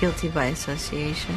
Guilty by association.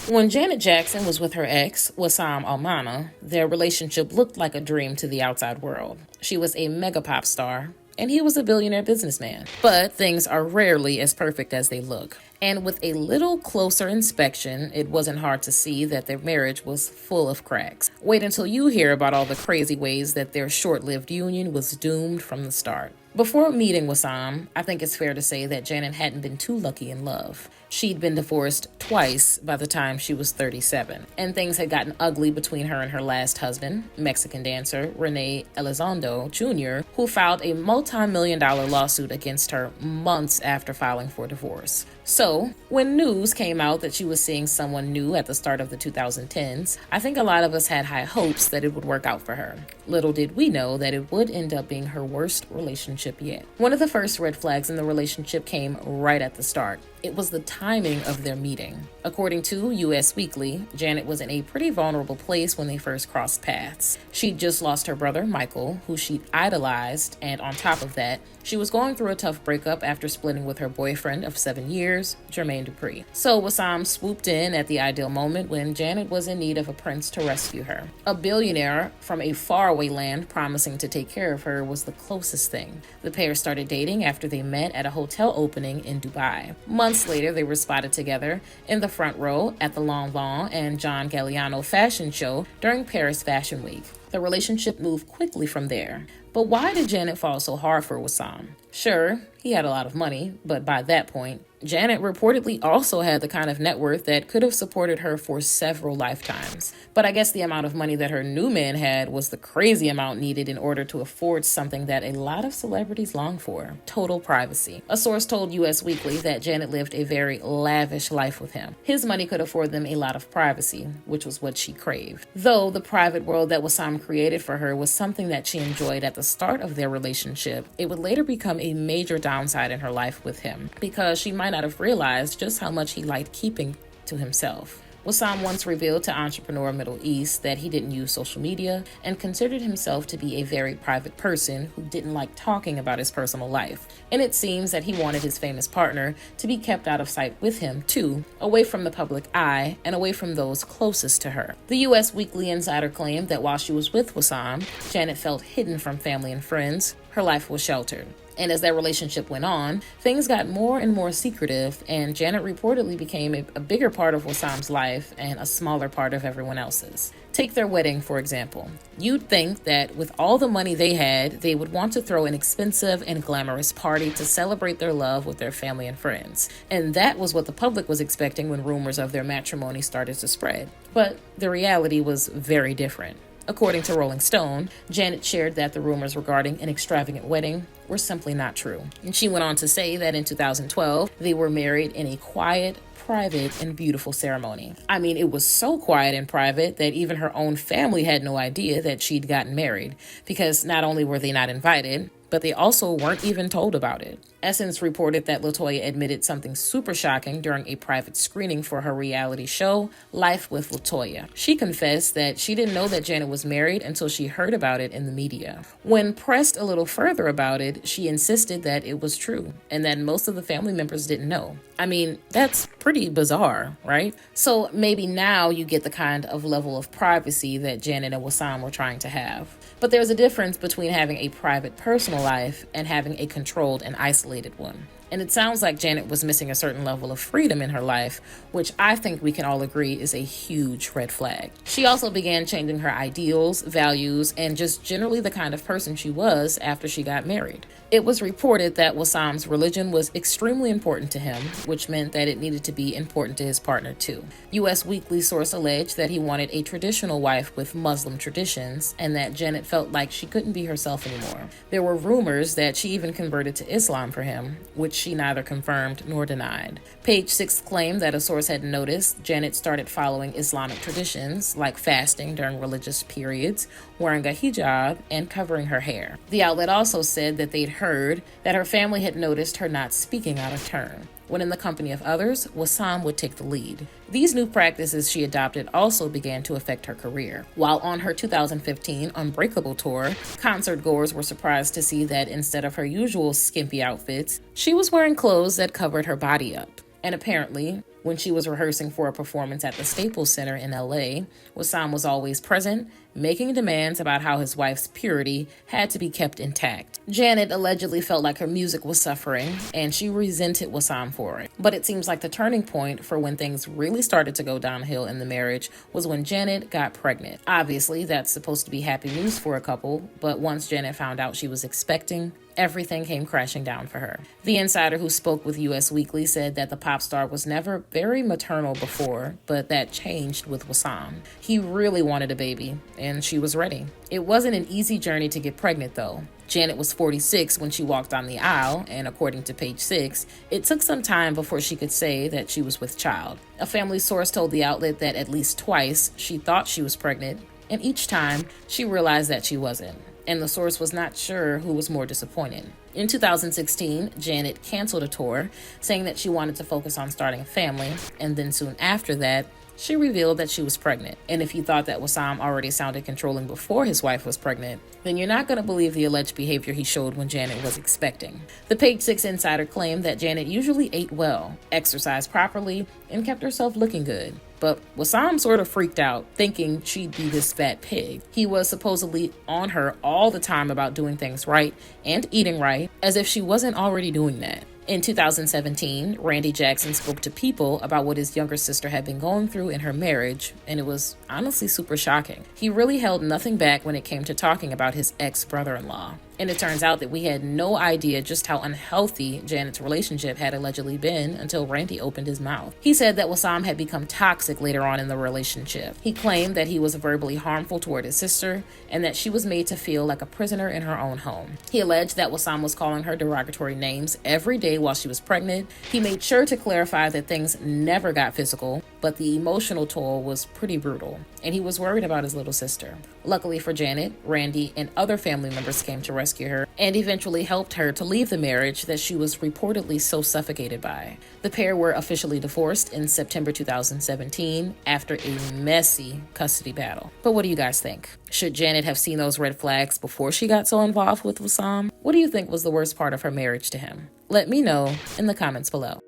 When Janet Jackson was with her ex, Wissam Al Mana, their relationship looked like a dream to the outside world. She was a mega pop star, and he was a billionaire businessman. But things are rarely as perfect as they look. And with a little closer inspection, it wasn't hard to see that their marriage was full of cracks. Wait until you hear about all the crazy ways that their short-lived union was doomed from the start. Before meeting Wissam, I think it's fair to say that Janet hadn't been too lucky in love. She'd been divorced twice by the time she was 37, and things had gotten ugly between her and her last husband, Mexican dancer Rene Elizondo Jr., who filed a multi-million-dollar lawsuit against her months after filing for divorce. So, when news came out that she was seeing someone new at the start of the 2010s, I think a lot of us had high hopes that it would work out for her. Little did we know that it would end up being her worst relationship yet. One of the first red flags in the relationship came right at the start. It was the timing of their meeting. According to US Weekly, Janet was in a pretty vulnerable place when they first crossed paths. She'd just lost her brother, Michael, who she'd idolized, and on top of that, she was going through a tough breakup after splitting with her boyfriend of 7 years, Jermaine Dupri. So Wissam swooped in at the ideal moment when Janet was in need of a prince to rescue her. A billionaire from a faraway land promising to take care of her was the closest thing. The pair started dating after they met at a hotel opening in Dubai. Months later, they were spotted together in the front row at the Lanvin and John Galliano fashion show during Paris Fashion Week. The relationship moved quickly from there. But why did Janet fall so hard for Wissam? Sure, he had a lot of money, but by that point, Janet reportedly also had the kind of net worth that could have supported her for several lifetimes. But I guess the amount of money that her new man had was the crazy amount needed in order to afford something that a lot of celebrities long for: total privacy. A source told US Weekly that Janet lived a very lavish life with him. His money could afford them a lot of privacy, which was what she craved. Though the private world that Wissam created for her was something that she enjoyed at the start of their relationship, it would later become a major downside in her life with him, because she might not have realized just how much he liked keeping to himself. Wissam once revealed to Entrepreneur Middle East that he didn't use social media and considered himself to be a very private person who didn't like talking about his personal life. And it seems that he wanted his famous partner to be kept out of sight with him, too, away from the public eye and away from those closest to her. The US Weekly Insider claimed that while she was with Wissam, Janet felt hidden from family and friends. Her life was sheltered. And as their relationship went on, things got more and more secretive, and Janet reportedly became a bigger part of Wissam's life and a smaller part of everyone else's. Take their wedding, for example. You'd think that with all the money they had, they would want to throw an expensive and glamorous party to celebrate their love with their family and friends. And that was what the public was expecting when rumors of their matrimony started to spread. But the reality was very different. According to Rolling Stone, Janet shared that the rumors regarding an extravagant wedding were simply not true. And she went on to say that in 2012, they were married in a quiet, private, and beautiful ceremony. I mean, it was so quiet and private that even her own family had no idea that she'd gotten married, because not only were they not invited, but they also weren't even told about it. Essence reported that LaToya admitted something super shocking during a private screening for her reality show, Life with LaToya. She confessed that she didn't know that Janet was married until she heard about it in the media. When pressed a little further about it, she insisted that it was true and that most of the family members didn't know. I mean, that's pretty bizarre, right? So maybe now you get the kind of level of privacy that Janet and Wissam were trying to have. But there's a difference between having a private personal life and having a controlled and isolated one. And it sounds like Janet was missing a certain level of freedom in her life, which I think we can all agree is a huge red flag. She also began changing her ideals, values, and just generally the kind of person she was after she got married. It was reported that Wissam's religion was extremely important to him, which meant that it needed to be important to his partner too. US Weekly source alleged that he wanted a traditional wife with Muslim traditions, and that Janet felt like she couldn't be herself anymore. There were rumors that she even converted to Islam for him, which she neither confirmed nor denied. Page Six claimed that a source had noticed Janet started following Islamic traditions, like fasting during religious periods, wearing a hijab, and covering her hair. The outlet also said that they'd heard that her family had noticed her not speaking out of turn. When in the company of others, Wissam would take the lead. These new practices she adopted also began to affect her career. While on her 2015 Unbreakable tour, concert goers were surprised to see that instead of her usual skimpy outfits, she was wearing clothes that covered her body up. And apparently, when she was rehearsing for a performance at the Staples Center in LA, Wissam was always present, making demands about how his wife's purity had to be kept intact. Janet allegedly felt like her music was suffering, and she resented Wissam for it. But it seems like the turning point for when things really started to go downhill in the marriage was when Janet got pregnant. Obviously, that's supposed to be happy news for a couple, but once Janet found out she was expecting, everything came crashing down for her. The insider who spoke with Us Weekly said that the pop star was never very maternal before, but that changed with Wissam. He really wanted a baby, and she was ready. It wasn't an easy journey to get pregnant, though. Janet was 46 when she walked down the aisle, and according to Page 6, it took some time before she could say that she was with child. A family source told the outlet that at least twice she thought she was pregnant, and each time she realized that she wasn't. And the source was not sure who was more disappointed. In 2016, Janet canceled a tour, saying that she wanted to focus on starting a family, and then soon after that, she revealed that she was pregnant. And if you thought that Wissam already sounded controlling before his wife was pregnant, then you're not going to believe the alleged behavior he showed when Janet was expecting. The Page 6 insider claimed that Janet usually ate well, exercised properly, and kept herself looking good. But Wissam sort of freaked out, thinking she'd be this fat pig. He was supposedly on her all the time about doing things right and eating right, as if she wasn't already doing that. In 2017, Randy Jackson spoke to People about what his younger sister had been going through in her marriage, and it was honestly super shocking. He really held nothing back when it came to talking about his ex-brother-in-law. And it turns out that we had no idea just how unhealthy Janet's relationship had allegedly been until Randy opened his mouth. He said that Wissam had become toxic later on in the relationship. He claimed that he was verbally harmful toward his sister and that she was made to feel like a prisoner in her own home. He alleged that Wissam was calling her derogatory names every day while she was pregnant. He made sure to clarify that things never got physical, but the emotional toll was pretty brutal, and he was worried about his little sister. Luckily for Janet, Randy and other family members came to rescue her and eventually helped her to leave the marriage that she was reportedly so suffocated by. The pair were officially divorced in September 2017 after a messy custody battle. But what do you guys think? Should Janet have seen those red flags before she got so involved with Wissam? What do you think was the worst part of her marriage to him? Let me know in the comments below.